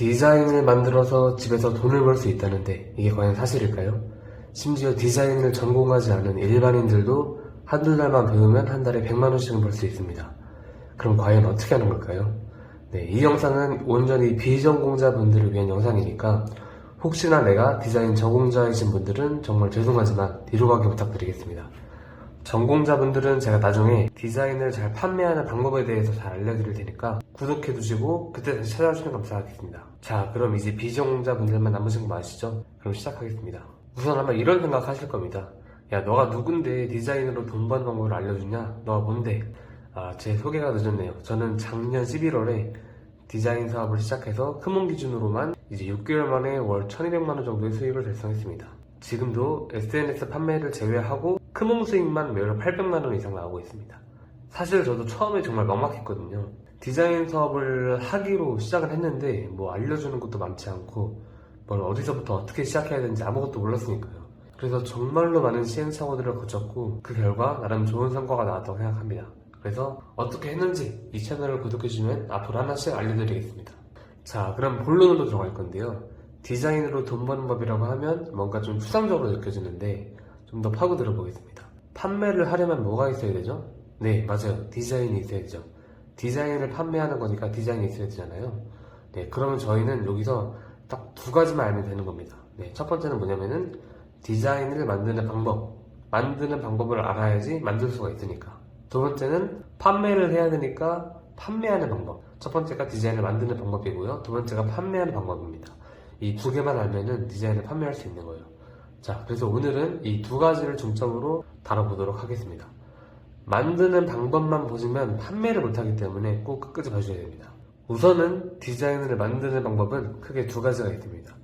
디자인을 만들어서 집에서 돈을 벌 수 있다는데 이게 과연 사실일까요? 심지어 디자인을 전공하지 않은 일반인들도 한두 달만 배우면 한 달에 100만원씩은 벌 수 있습니다. 그럼 과연 어떻게 하는 걸까요? 네, 이 영상은 온전히 비전공자분들을 위한 영상이니까 혹시나 내가 디자인 전공자이신 분들은 정말 죄송하지만 뒤로 가기 부탁드리겠습니다. 전공자분들은 제가 나중에 디자인을 잘 판매하는 방법에 대해서 잘 알려드릴 테니까 구독해두시고 그때 다시 찾아주시면 감사하겠습니다. 자, 그럼 이제 비전공자분들만 남으신 거 아시죠? 그럼 시작하겠습니다. 우선 아마 이런 생각 하실 겁니다. 야, 너가 누군데 디자인으로 돈 버는 방법을 알려주냐? 너가 뭔데? 제 소개가 늦었네요. 저는 작년 11월에 디자인 사업을 시작해서 크몬 기준으로만 이제 6개월 만에 월 1200만원 정도의 수익을 달성했습니다. 지금도 SNS 판매를 제외하고 크몬 수익만 매월 800만원 이상 나오고 있습니다. 사실 저도 처음에 정말 막막했거든요. 디자인 사업을 하기로 시작을 했는데 뭐 알려주는 것도 많지 않고 뭘 어디서부터 어떻게 시작해야 되는지 아무것도 몰랐으니까요. 그래서 정말로 많은 시행착오들을 거쳤고 그 결과 나름 좋은 성과가 나왔다고 생각합니다. 그래서 어떻게 했는지 이 채널을 구독해주시면 앞으로 하나씩 알려드리겠습니다. 자, 그럼 본론으로 들어갈 건데요. 디자인으로 돈 버는 법이라고 하면 뭔가 좀 추상적으로 느껴지는데 좀 더 파고 들어보겠습니다. 판매를 하려면 뭐가 있어야 되죠? 네, 맞아요. 디자인이 있어야 되죠. 디자인을 판매하는 거니까 디자인이 있어야 되잖아요. 네, 그러면 저희는 여기서 딱 두 가지만 알면 되는 겁니다. 네, 첫 번째는 뭐냐면은 디자인을 만드는 방법. 만드는 방법을 알아야지 만들 수가 있으니까. 두 번째는 판매를 해야 되니까 판매하는 방법. 첫 번째가 디자인을 만드는 방법이고요. 두 번째가 판매하는 방법입니다. 이 두 개만 알면은 디자인을 판매할 수 있는 거예요. 자, 그래서 오늘은 이 두 가지를 중점으로 다뤄보도록 하겠습니다. 만드는 방법만 보시면 판매를 못하기 때문에 꼭 끝까지 봐주셔야 됩니다. 우선은 디자인을 만드는 방법은 크게 두 가지가 있습니다.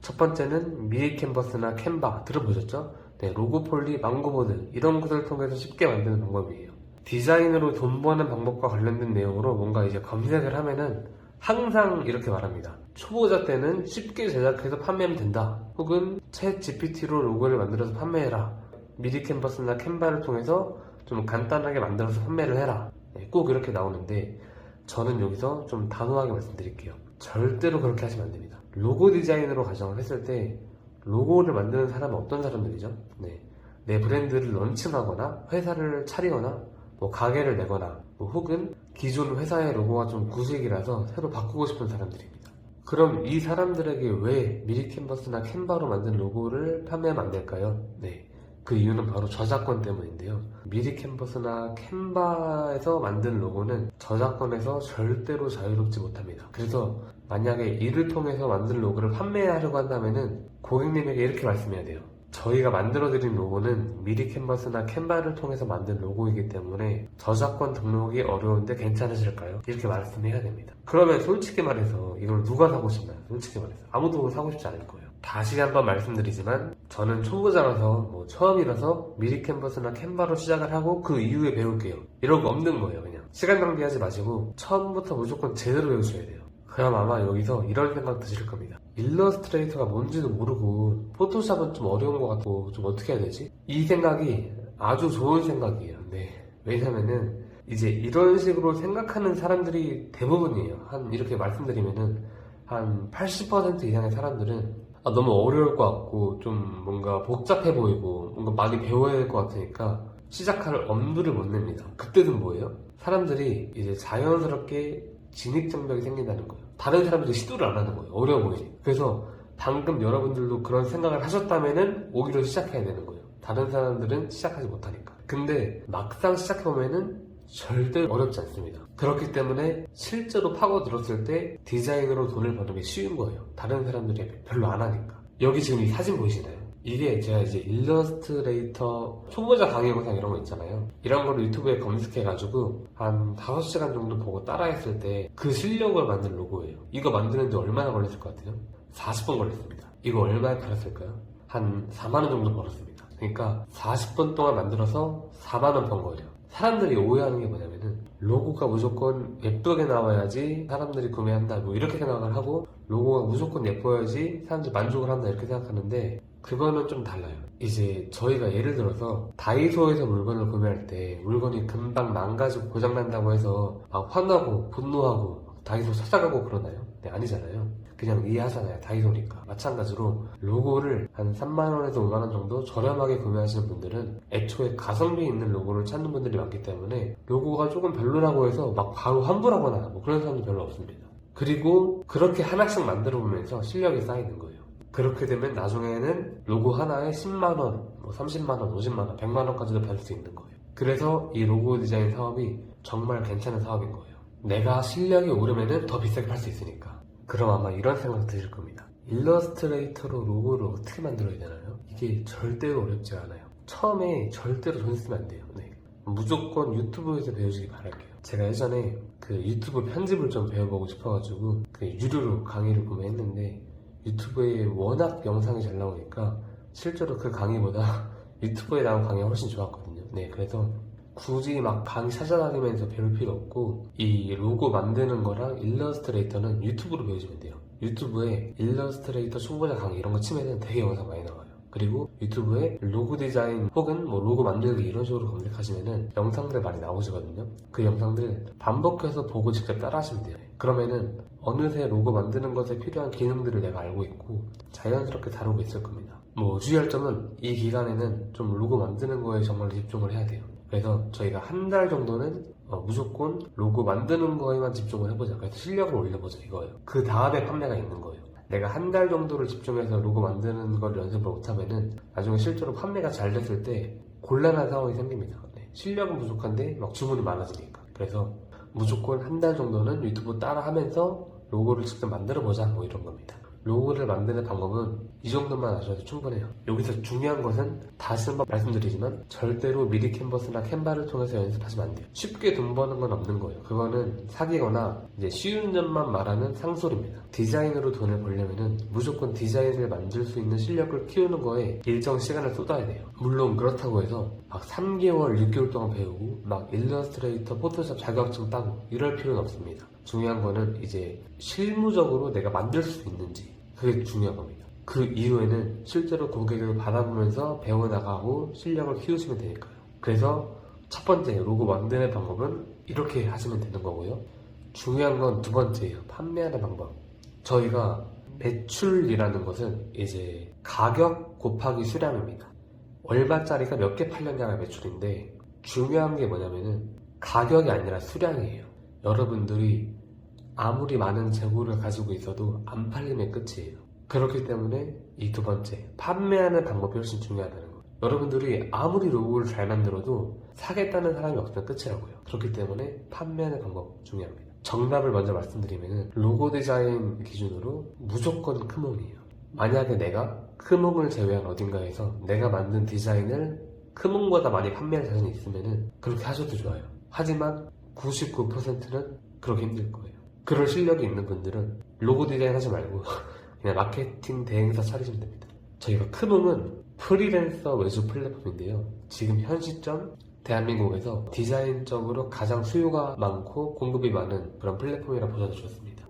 첫 번째는 미리 캔버스나 캔바 들어보셨죠? 네, 로고폴리, 망고보드 이런 것을 통해서 쉽게 만드는 방법이에요. 디자인으로 돈 버는 방법과 관련된 내용으로 뭔가 이제 검색을 하면은 항상 이렇게 말합니다. 초보자 때는 쉽게 제작해서 판매하면 된다. 혹은 챗 GPT로 로고를 만들어서 판매해라. 미리 캔버스나 캔바를 통해서 좀 간단하게 만들어서 판매를 해라. 네, 꼭 이렇게 나오는데 저는 여기서 좀 단호하게 말씀드릴게요. 절대로 그렇게 하시면 안 됩니다. 로고 디자인으로 가정을 했을 때 로고를 만드는 사람은 어떤 사람들이죠? 네, 내 브랜드를 런칭하거나 회사를 차리거나 뭐 가게를 내거나 뭐 혹은 기존 회사의 로고가 좀 구식이라서 새로 바꾸고 싶은 사람들입니다. 그럼 이 사람들에게 왜 미리 캔버스나 캔바로 만든 로고를 판매하면 안 될까요? 네, 그 이유는 바로 저작권 때문인데요. 미리 캔버스나 캔바에서 만든 로고는 저작권에서 절대로 자유롭지 못합니다. 그래서 만약에 이를 통해서 만든 로고를 판매하려고 한다면은 고객님에게 이렇게 말씀해야 돼요. 저희가 만들어드린 로고는 미리 캔버스나 캔바를 통해서 만든 로고이기 때문에 저작권 등록이 어려운데 괜찮으실까요? 이렇게 말씀해야 됩니다. 그러면 솔직히 말해서 이걸 누가 사고 싶나요? 솔직히 말해서 아무도 사고 싶지 않을 거예요. 다시 한번 말씀드리지만 저는 초보자라서 처음이라서 미리 캔버스나 캔바로 시작을 하고 그 이후에 배울게요. 이런 거 없는 거예요. 그냥 시간 낭비하지 마시고 처음부터 무조건 제대로 배우셔야 돼요. 그럼 아마 여기서 이런 생각 드실 겁니다. 일러스트레이터가 뭔지도 모르고 포토샵은 좀 어려운 것 같고 좀 어떻게 해야 되지? 이 생각이 아주 좋은 생각이에요. 네, 왜냐면은 이제 이런 식으로 생각하는 사람들이 대부분이에요. 이렇게 말씀드리면은 한 80% 이상의 사람들은 너무 어려울 것 같고 좀 뭔가 복잡해 보이고 뭔가 많이 배워야 될 것 같으니까 시작할 엄두를 못 냅니다. 그때는 뭐예요? 사람들이 이제 자연스럽게 진입장벽이 생긴다는 거예요. 다른 사람들이 시도를 안 하는 거예요. 어려워 보이지. 그래서 방금 여러분들도 그런 생각을 하셨다면은 오히려 시작해야 되는 거예요. 다른 사람들은 시작하지 못하니까. 근데 막상 시작해보면은 절대 어렵지 않습니다. 그렇기 때문에 실제로 파고들었을 때 디자인으로 돈을 버는 게 쉬운 거예요. 다른 사람들이 별로 안 하니까. 여기 지금 이 사진 보이시나요? 이게 제가 이제 일러스트레이터 초보자 강의 영상 이런 거 있잖아요. 이런 거를 유튜브에 검색해가지고 한 5시간 정도 보고 따라했을 때 그 실력을 만든 로고예요. 이거 만드는데 얼마나 걸렸을 것 같아요? 40분 걸렸습니다. 이거 얼마에 팔았을까요? 한 4만원 정도 벌었습니다. 그러니까 40분 동안 만들어서 4만원 번 거예요. 사람들이 오해하는 게 뭐냐면은 로고가 무조건 예쁘게 나와야지 사람들이 구매한다 뭐 이렇게 생각을 하고 로고가 무조건 예뻐야지 사람들이 만족을 한다 이렇게 생각하는데 그거는 좀 달라요. 이제 저희가 예를 들어서 다이소에서 물건을 구매할 때 물건이 금방 망가지고 고장난다고 해서 막 화나고 분노하고 다이소 찾아가고 그러나요? 네, 아니잖아요. 그냥 이해하잖아요. 다이소니까. 마찬가지로 로고를 한 3만원에서 5만원 정도 저렴하게 구매하시는 분들은 애초에 가성비 있는 로고를 찾는 분들이 많기 때문에 로고가 조금 별로라고 해서 막 바로 환불하거나 뭐 그런 사람도 별로 없습니다. 그리고 그렇게 하나씩 만들어 보면서 실력이 쌓이는 거예요. 그렇게 되면 나중에는 로고 하나에 10만원, 뭐 30만원, 50만원, 100만원까지도 받을 수 있는 거예요. 그래서 이 로고 디자인 사업이 정말 괜찮은 사업인 거예요. 내가 실력이 오르면은 더 비싸게 팔 수 있으니까. 그럼 아마 이런 생각 드실 겁니다. 일러스트레이터로 로고를 어떻게 만들어야 되나요? 이게 절대로 어렵지 않아요. 처음에 절대로 돈 쓰면 안 돼요. 네. 무조건 유튜브에서 배우시기 바랄게요. 제가 예전에 그 유튜브 편집을 좀 배워보고 싶어가지고 그 유료로 강의를 구매했는데 유튜브에 워낙 영상이 잘 나오니까 실제로 그 강의보다 유튜브에 나온 강의가 훨씬 좋았거든요. 네, 그래서 굳이 막 강의 찾아다니면서 배울 필요 없고 이 로고 만드는 거랑 일러스트레이터는 유튜브로 배우시면 돼요. 유튜브에 일러스트레이터 초보자 강의 이런 거 치면은 되게 영상 많이 나와요. 그리고 유튜브에 로고 디자인 혹은 뭐 로고 만들기 이런 식으로 검색하시면은 영상들 많이 나오시거든요. 그 영상들 반복해서 보고 직접 따라 하시면 돼요. 그러면은 어느새 로고 만드는 것에 필요한 기능들을 내가 알고 있고 자연스럽게 다루고 있을 겁니다. 뭐 주의할 점은 이 기간에는 좀 로고 만드는 거에 정말 집중을 해야 돼요. 그래서 저희가 한 달 정도는 무조건 로고 만드는 거에만 집중을 해보자. 그래서 실력을 올려보자 이거예요. 그 다음에 판매가 있는 거예요. 내가 한 달 정도를 집중해서 로고 만드는 걸 연습을 못하면은 나중에 실제로 판매가 잘 됐을 때 곤란한 상황이 생깁니다. 네. 실력은 부족한데 막 주문이 많아지니까. 그래서 무조건 한 달 정도는 유튜브 따라 하면서 로고를 직접 만들어보자 뭐 이런 겁니다. 로고를 만드는 방법은 이 정도만 아셔도 충분해요. 여기서 중요한 것은 다시 한번 말씀드리지만 절대로 미리 캔버스나 캔바를 통해서 연습하시면 안 돼요. 쉽게 돈 버는 건 없는 거예요. 그거는 사기거나 이제 쉬운 점만 말하는 상술입니다. 디자인으로 돈을 벌려면은 무조건 디자인을 만들 수 있는 실력을 키우는 거에 일정 시간을 쏟아야 돼요. 물론 그렇다고 해서 막 3개월, 6개월 동안 배우고 막 일러스트레이터, 포토샵 자격증 따고 이럴 필요는 없습니다. 중요한 거는 이제 실무적으로 내가 만들 수 있는지 그게 중요한 겁니다. 그 이후에는 실제로 고객을 받아보면서 배워나가고 실력을 키우시면 되니까요. 그래서 첫 번째 로고 만드는 방법은 이렇게 하시면 되는 거고요. 중요한 건 두 번째예요. 판매하는 방법. 저희가 매출이라는 것은 이제 가격 곱하기 수량입니다. 얼마짜리가 몇 개 팔렸냐가 매출인데 중요한 게 뭐냐면은 가격이 아니라 수량이에요. 여러분들이 아무리 많은 재고를 가지고 있어도 안 팔리면 끝이에요. 그렇기 때문에 이 두 번째, 판매하는 방법이 훨씬 중요하다는 거예요. 여러분들이 아무리 로고를 잘 만들어도 사겠다는 사람이 없으면 끝이라고요. 그렇기 때문에 판매하는 방법 중요합니다. 정답을 먼저 말씀드리면 로고 디자인 기준으로 무조건 크몽이에요. 만약에 내가 크몽을 제외한 어딘가에서 내가 만든 디자인을 크몽보다 많이 판매할 자신이 있으면 그렇게 하셔도 좋아요. 하지만 99%는 그렇게 힘들 거예요. 그럴 실력이 있는 분들은 로고 디자인 하지 말고 그냥 마케팅 대행사 차리시면 됩니다. 저희가 크몽은 프리랜서 외주 플랫폼인데요. 지금 현 시점 대한민국에서 디자인적으로 가장 수요가 많고 공급이 많은 그런 플랫폼이라 보셔도 좋습니다.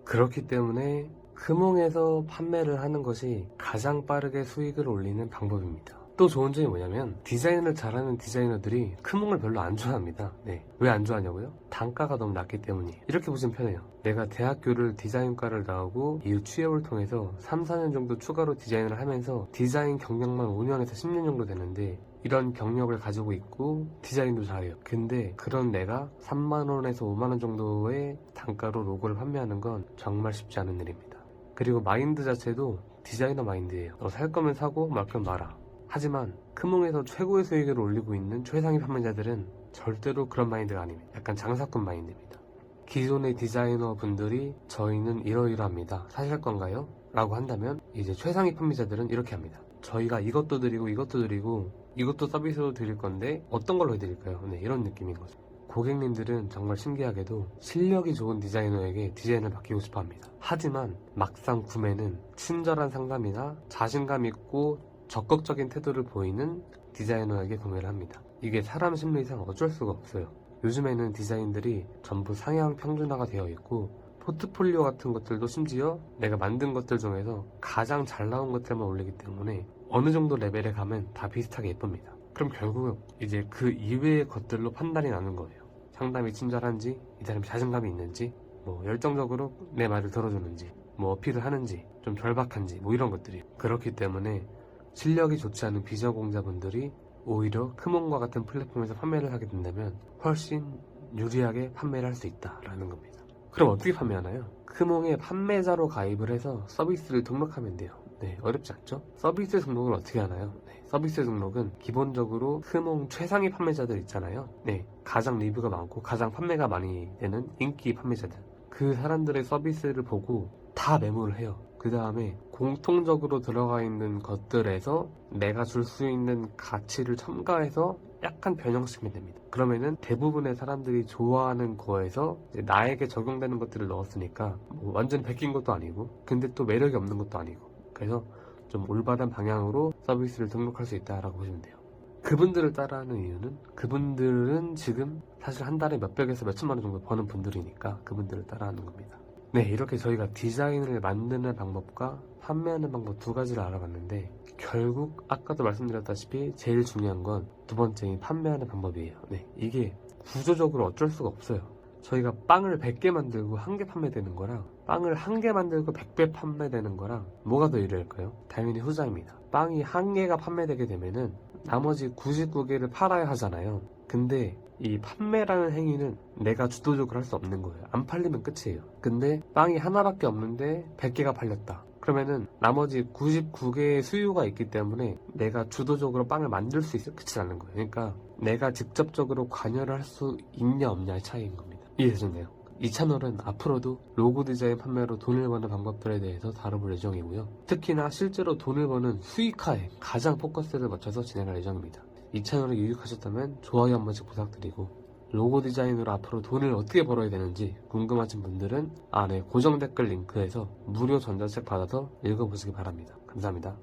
그렇기 때문에 크몽에서 판매를 하는 것이 가장 빠르게 수익을 올리는 방법입니다. 또 좋은 점이 뭐냐면 디자인을 잘하는 디자이너들이 크몽을 별로 안 좋아합니다. 네. 왜 안 좋아하냐고요? 단가가 너무 낮기 때문이에요. 이렇게 보시면 편해요. 내가 대학교를 디자인과를 나오고 이후 취업을 통해서 3, 4년 정도 추가로 디자인을 하면서 디자인 경력만 5년에서 10년 정도 되는데 이런 경력을 가지고 있고 디자인도 잘해요. 근데 그런 내가 3만원에서 5만원 정도의 단가로 로고를 판매하는 건 정말 쉽지 않은 일입니다. 그리고 마인드 자체도 디자이너 마인드예요. 너 살 거면 사고 말 거면 말아. 하지만 크몽에서 최고의 수익을 올리고 있는 최상위 판매자들은 절대로 그런 마인드가 아닙니다. 약간 장사꾼 마인드입니다. 기존의 디자이너 분들이 저희는 이러이러합니다. 사실 건가요? 라고 한다면 이제 최상위 판매자들은 이렇게 합니다. 저희가 이것도 드리고 이것도 드리고 이것도 서비스로 드릴 건데 어떤 걸로 해드릴까요? 네, 이런 느낌인 거죠. 고객님들은 정말 신기하게도 실력이 좋은 디자이너에게 디자인을 맡기고 싶어 합니다. 하지만 막상 구매는 친절한 상담이나 자신감 있고 적극적인 태도를 보이는 디자이너에게 구매를 합니다. 이게 사람 심리상 어쩔 수가 없어요. 요즘에는 디자인들이 전부 상향 평준화가 되어 있고 포트폴리오 같은 것들도 심지어 내가 만든 것들 중에서 가장 잘 나온 것들만 올리기 때문에 어느 정도 레벨에 가면 다 비슷하게 예쁩니다. 그럼 결국 이제 그 이외의 것들로 판단이 나는 거예요. 상담이 친절한지, 이 사람이 자신감이 있는지, 뭐 열정적으로 내 말을 들어주는지 뭐 어필을 하는지 좀 절박한지 뭐 이런 것들이 그렇기 때문에 실력이 좋지 않은 비전공자분들이 오히려 크몬과 같은 플랫폼에서 판매를 하게 된다면 훨씬 유리하게 판매를 할 수 있다라는 겁니다. 그럼 어떻게 판매하나요? 크몽에 판매자로 가입을 해서 서비스를 등록하면 돼요. 네, 어렵지 않죠? 서비스 등록을 어떻게 하나요? 네, 서비스 등록은 기본적으로 크몽 최상위 판매자들 있잖아요. 네, 가장 리뷰가 많고 가장 판매가 많이 되는 인기 판매자들. 그 사람들의 서비스를 보고 다 메모를 해요. 그 다음에 공통적으로 들어가 있는 것들에서 내가 줄 수 있는 가치를 첨가해서 약간 변형시키면 됩니다. 그러면은 대부분의 사람들이 좋아하는 거에서 이제 나에게 적용되는 것들을 넣었으니까 뭐 완전히 베낀 것도 아니고 근데 또 매력이 없는 것도 아니고 그래서 좀 올바른 방향으로 서비스를 등록할 수 있다라고 보시면 돼요. 그분들을 따라하는 이유는 그분들은 지금 사실 한 달에 몇백에서 몇천만 원 정도 버는 분들이니까 그분들을 따라하는 겁니다. 네, 이렇게 저희가 디자인을 만드는 방법과 판매하는 방법 두 가지를 알아봤는데 결국 아까도 말씀드렸다시피 제일 중요한 건 두 번째인 판매하는 방법이에요. 네, 이게 구조적으로 어쩔 수가 없어요. 저희가 빵을 100개 만들고 1개 판매되는 거랑 빵을 1개 만들고 100배 판매되는 거랑 뭐가 더 유리할까요? 당연히 후자입니다. 빵이 1개가 판매되게 되면은 나머지 99개를 팔아야 하잖아요. 근데 이 판매라는 행위는 내가 주도적으로 할 수 없는 거예요. 안 팔리면 끝이에요. 근데 빵이 하나밖에 없는데 100개가 팔렸다. 그러면은 나머지 99개의 수요가 있기 때문에 내가 주도적으로 빵을 만들 수 있어 그렇지 않은 거예요. 그러니까 내가 직접적으로 관여를 할 수 있냐 없냐의 차이인 겁니다. 이해되셨나요? 이 채널은 앞으로도 로고 디자인 판매로 돈을 버는 방법들에 대해서 다뤄볼 예정이고요. 특히나 실제로 돈을 버는 수익화에 가장 포커스를 맞춰서 진행할 예정입니다. 이 채널이 유익하셨다면 좋아요 한 번씩 부탁드리고 로고 디자인으로 앞으로 돈을 어떻게 벌어야 되는지 궁금하신 분들은 고정 댓글 링크에서 무료 전자책 받아서 읽어보시기 바랍니다. 감사합니다.